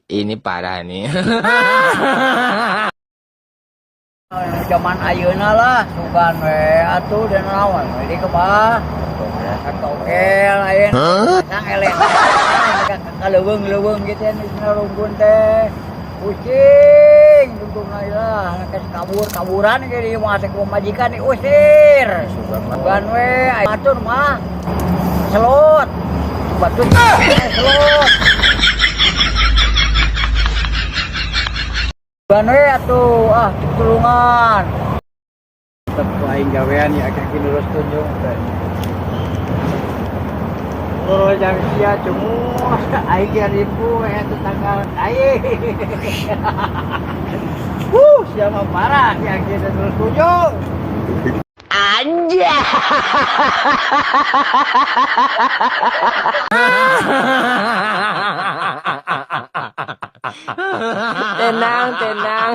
ini parah nih. Zaman ayeuna lah sugan we atuh dan naon we di kebah kan tokel ayeuna sang eleh kaleuweung-leuweung gitu nya rumbun teh kucing tungtungna lah kasih kaburan ge di mah teh majikan diusir sugan we atur mah selot batu selot sugan we atuh tulungan tetep aing gawean ya kaki lurus tunjung teh oh jangan sia cuma aing ge ribu tetangga aing siapa parah yang kita lurus tunjung Anja. Tenang, tenang.